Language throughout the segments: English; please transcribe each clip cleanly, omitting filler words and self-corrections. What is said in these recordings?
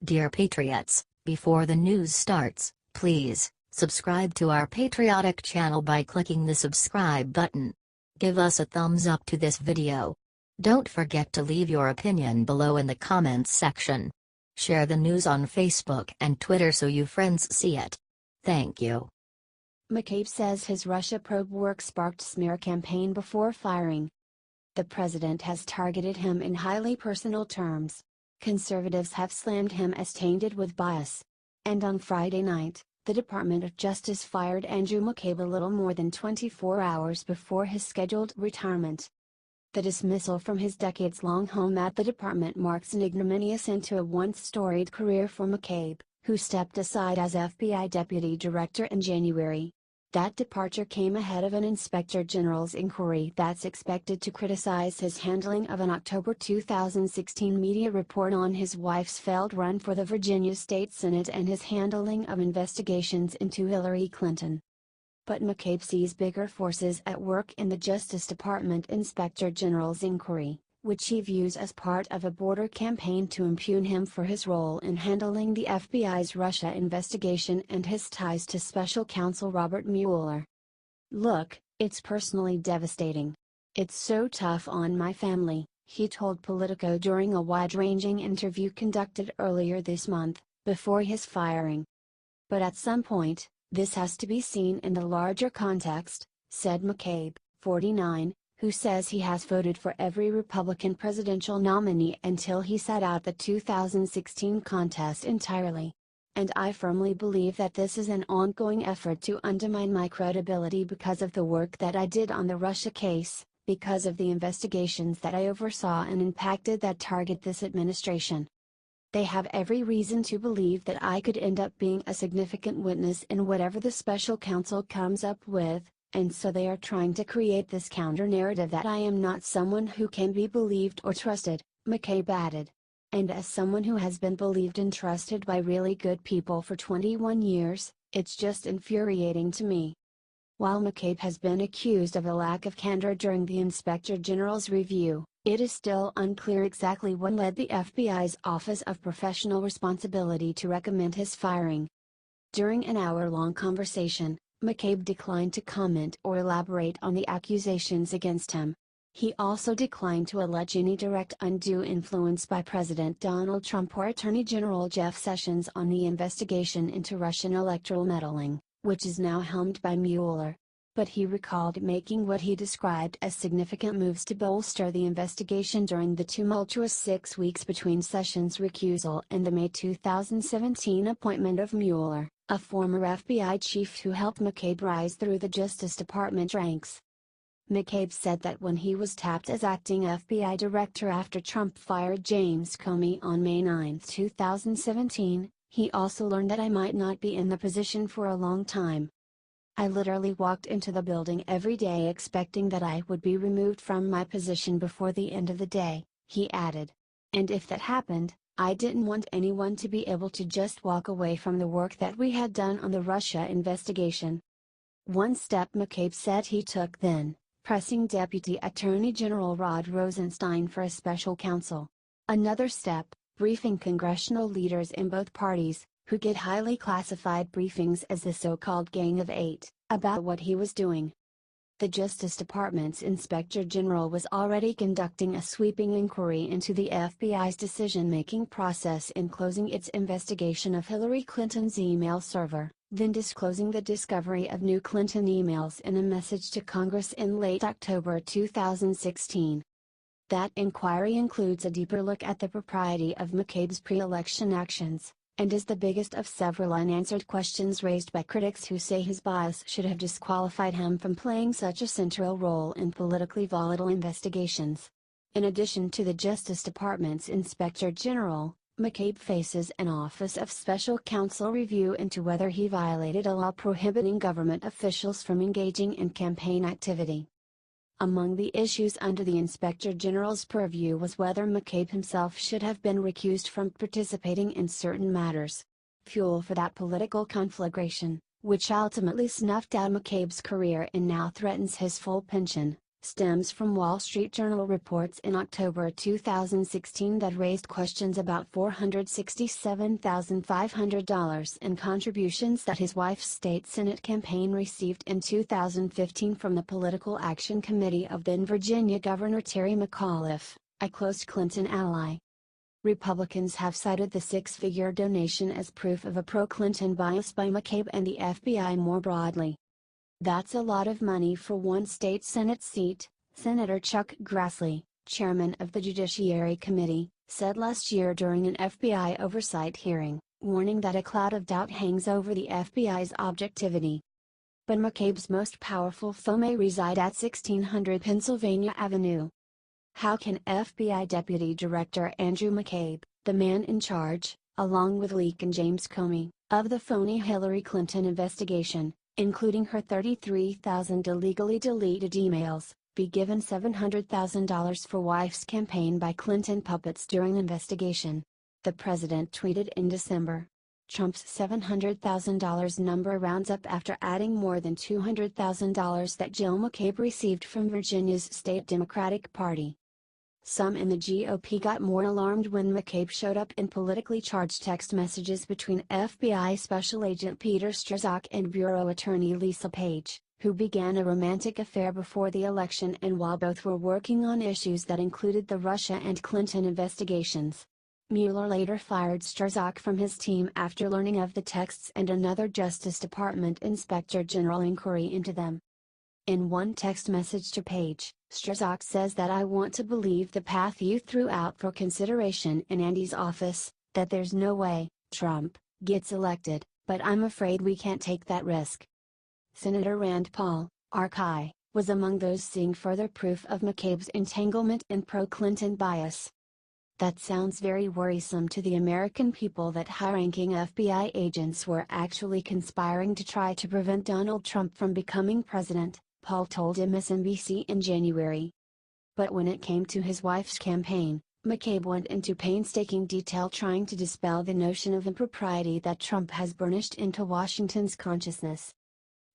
Dear Patriots, before the news starts, please subscribe to our patriotic channel by clicking the subscribe button. Give us a thumbs up to this video. Don't forget to leave your opinion below in the comments section. Share the news on Facebook and Twitter so your friends see it. Thank you. McCabe says his Russia probe work sparked smear campaign before firing. The president has targeted him in highly personal terms. Conservatives have slammed him as tainted with bias. And on Friday night, the Department of Justice fired Andrew McCabe a little more than 24 hours before his scheduled retirement. The dismissal from his decades-long home at the department marks an ignominious end to a once-storied career for McCabe, who stepped aside as FBI Deputy Director in January. That departure came ahead of an Inspector General's inquiry that's expected to criticize his handling of an October 2016 media report on his wife's failed run for the Virginia State Senate and his handling of investigations into Hillary Clinton. But McCabe sees bigger forces at work in the Justice Department Inspector General's inquiry, which he views as part of a border campaign to impugn him for his role in handling the FBI's Russia investigation and his ties to Special Counsel Robert Mueller. "Look, it's personally devastating. It's so tough on my family," he told Politico during a wide-ranging interview conducted earlier this month, before his firing. "But at some point, this has to be seen in the larger context," said McCabe, 49, who says he has voted for every Republican presidential nominee until he sat out the 2016 contest entirely. "And I firmly believe that this is an ongoing effort to undermine my credibility because of the work that I did on the Russia case, because of the investigations that I oversaw and impacted that target this administration. They have every reason to believe that I could end up being a significant witness in whatever the special counsel comes up with, and so they are trying to create this counter-narrative that I am not someone who can be believed or trusted," McCabe added. "And as someone who has been believed and trusted by really good people for 21 years, it's just infuriating to me." While McCabe has been accused of a lack of candor during the Inspector General's review, it is still unclear exactly what led the FBI's Office of Professional Responsibility to recommend his firing. During an hour-long conversation, McCabe declined to comment or elaborate on the accusations against him. He also declined to allege any direct undue influence by President Donald Trump or Attorney General Jeff Sessions on the investigation into Russian electoral meddling, which is now helmed by Mueller. But he recalled making what he described as significant moves to bolster the investigation during the tumultuous 6 weeks between Sessions' recusal and the May 2017 appointment of Mueller, a former FBI chief who helped McCabe rise through the Justice Department ranks. McCabe said that when he was tapped as acting FBI director after Trump fired James Comey on May 9, 2017, he also learned that I might not be in the position for a long time. "I literally walked into the building every day expecting that I would be removed from my position before the end of the day," he added. "And if that happened, I didn't want anyone to be able to just walk away from the work that we had done on the Russia investigation." One step McCabe said he took then, pressing Deputy Attorney General Rod Rosenstein for a special counsel. Another step, briefing congressional leaders in both parties, who get highly classified briefings as the so-called Gang of Eight, about what he was doing. The Justice Department's Inspector General was already conducting a sweeping inquiry into the FBI's decision-making process in closing its investigation of Hillary Clinton's email server, then disclosing the discovery of new Clinton emails in a message to Congress in late October 2016. That inquiry includes a deeper look at the propriety of McCabe's pre-election actions, and is the biggest of several unanswered questions raised by critics who say his bias should have disqualified him from playing such a central role in politically volatile investigations. In addition to the Justice Department's Inspector General, McCabe faces an Office of Special Counsel review into whether he violated a law prohibiting government officials from engaging in campaign activity. Among the issues under the Inspector General's purview was whether McCabe himself should have been recused from participating in certain matters. Fuel for that political conflagration, which ultimately snuffed out McCabe's career and now threatens his full pension, stems from Wall Street Journal reports in October 2016 that raised questions about $467,500 in contributions that his wife's state Senate campaign received in 2015 from the Political Action Committee of then Virginia Governor Terry McAuliffe, a close Clinton ally. Republicans have cited the six-figure donation as proof of a pro-Clinton bias by McCabe and the FBI more broadly. "That's a lot of money for one state Senate seat," Senator Chuck Grassley, chairman of the Judiciary Committee, said last year during an FBI oversight hearing, warning that a cloud of doubt hangs over the FBI's objectivity. But McCabe's most powerful foe may reside at 1600 Pennsylvania Avenue. How can FBI Deputy Director Andrew McCabe, the man in charge, along with Leak and James Comey, of the phony Hillary Clinton investigation, including her 33,000 illegally deleted emails, be given $700,000 for wife's campaign by Clinton puppets during investigation? The president tweeted in December. Trump's $700,000 number rounds up after adding more than $200,000 that Jill McCabe received from Virginia's state Democratic Party. Some in the GOP got more alarmed when McCabe showed up in politically charged text messages between FBI Special Agent Peter Strzok and Bureau Attorney Lisa Page, who began a romantic affair before the election and while both were working on issues that included the Russia and Clinton investigations. Mueller later fired Strzok from his team after learning of the texts and another Justice Department Inspector General inquiry into them. In one text message to Page, Strzok says that "I want to believe the path you threw out for consideration in Andy's office, that there's no way Trump gets elected, but I'm afraid we can't take that risk." Senator Rand Paul, RCI, was among those seeing further proof of McCabe's entanglement in pro-Clinton bias. "That sounds very worrisome to the American people that high-ranking FBI agents were actually conspiring to try to prevent Donald Trump from becoming president," Paul told MSNBC in January. But when it came to his wife's campaign, McCabe went into painstaking detail trying to dispel the notion of impropriety that Trump has burnished into Washington's consciousness.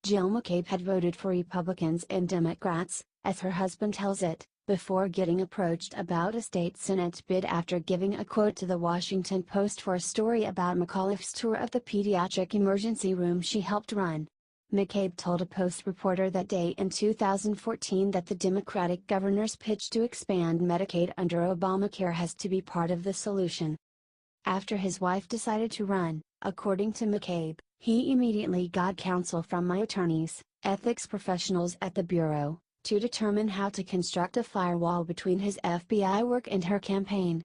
Jill McCabe had voted for Republicans and Democrats, as her husband tells it, before getting approached about a state Senate bid after giving a quote to the Washington Post for a story about McAuliffe's tour of the pediatric emergency room she helped run. McCabe told a Post reporter that day in 2014 that the Democratic governor's pitch to expand Medicaid under Obamacare has to be part of the solution. After his wife decided to run, according to McCabe, he immediately got counsel from my attorneys, ethics professionals at the Bureau, to determine how to construct a firewall between his FBI work and her campaign.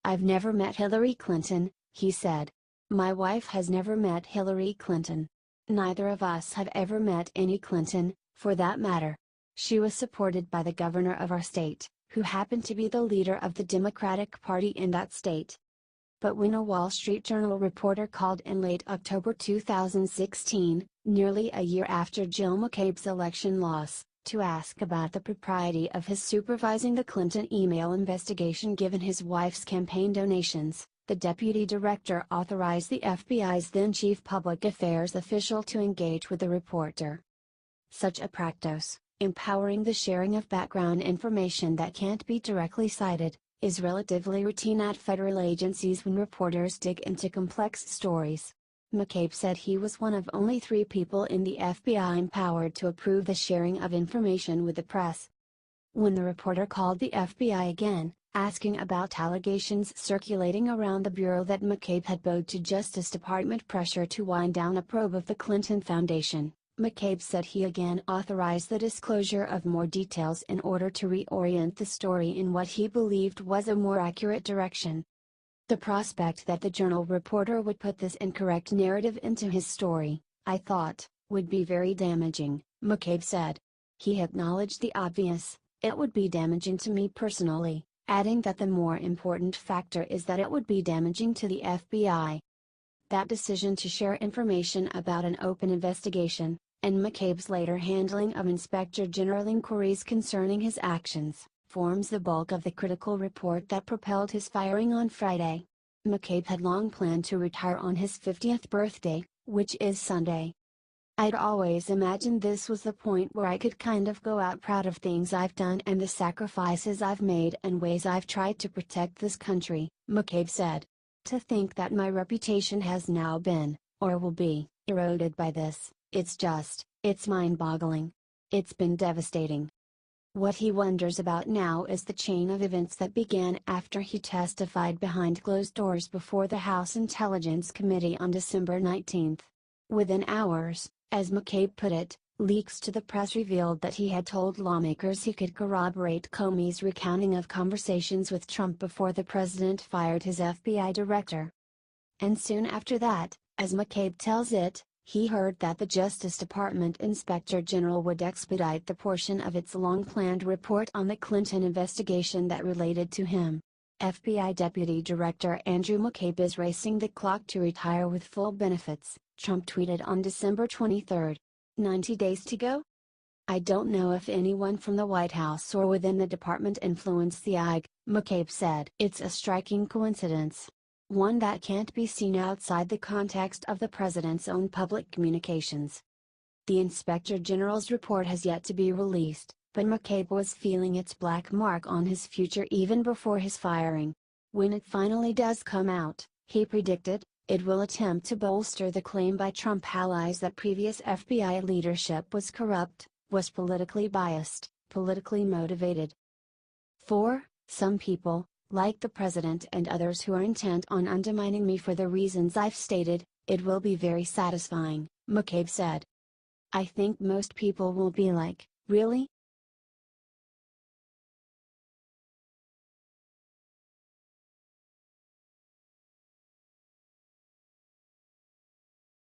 "I've never met Hillary Clinton," he said. "My wife has never met Hillary Clinton. Neither of us have ever met any Clinton, for that matter. She was supported by the governor of our state, who happened to be the leader of the Democratic Party in that state." But when a Wall Street Journal reporter called in late October 2016, nearly a year after Jill McCabe's election loss, to ask about the propriety of his supervising the Clinton email investigation given his wife's campaign donations, the deputy director authorized the FBI's then chief public affairs official to engage with the reporter. Such a practice, empowering the sharing of background information that can't be directly cited, is relatively routine at federal agencies when reporters dig into complex stories. McCabe said he was one of only 3 people in the FBI empowered to approve the sharing of information with the press. When the reporter called the FBI again, asking about allegations circulating around the Bureau that McCabe had bowed to Justice Department pressure to wind down a probe of the Clinton Foundation, McCabe said he again authorized the disclosure of more details in order to reorient the story in what he believed was a more accurate direction. "The prospect that the Journal reporter would put this incorrect narrative into his story, I thought, would be very damaging," McCabe said. He acknowledged the obvious: it would be damaging to me personally, adding that the more important factor is that it would be damaging to the FBI. That decision to share information about an open investigation, and McCabe's later handling of Inspector General inquiries concerning his actions, forms the bulk of the critical report that propelled his firing on Friday. McCabe had long planned to retire on his 50th birthday, which is Sunday. I'd always imagined this was the point where I could kind of go out proud of things I've done and the sacrifices I've made and ways I've tried to protect this country," McCabe said. "To think that my reputation has now been, or will be, eroded by this, it's mind-boggling. It's been devastating." What he wonders about now is the chain of events that began after he testified behind closed doors before the House Intelligence Committee on December 19. Within hours, as McCabe put it, leaks to the press revealed that he had told lawmakers he could corroborate Comey's recounting of conversations with Trump before the president fired his FBI director. And soon after that, as McCabe tells it, he heard that the Justice Department Inspector General would expedite the portion of its long-planned report on the Clinton investigation that related to him. FBI Deputy Director Andrew McCabe is racing the clock to retire with full benefits, Trump tweeted on December 23. 90 days to go? I don't know if anyone from the White House or within the department influenced the IG, McCabe said. It's a striking coincidence. One that can't be seen outside the context of the president's own public communications. The Inspector General's report has yet to be released, but McCabe was feeling its black mark on his future even before his firing. When it finally does come out, he predicted, it will attempt to bolster the claim by Trump allies that previous FBI leadership was corrupt, was politically biased, politically motivated. For some people, like the president and others who are intent on undermining me for the reasons I've stated, it will be very satisfying, McCabe said. I think most people will be like, really,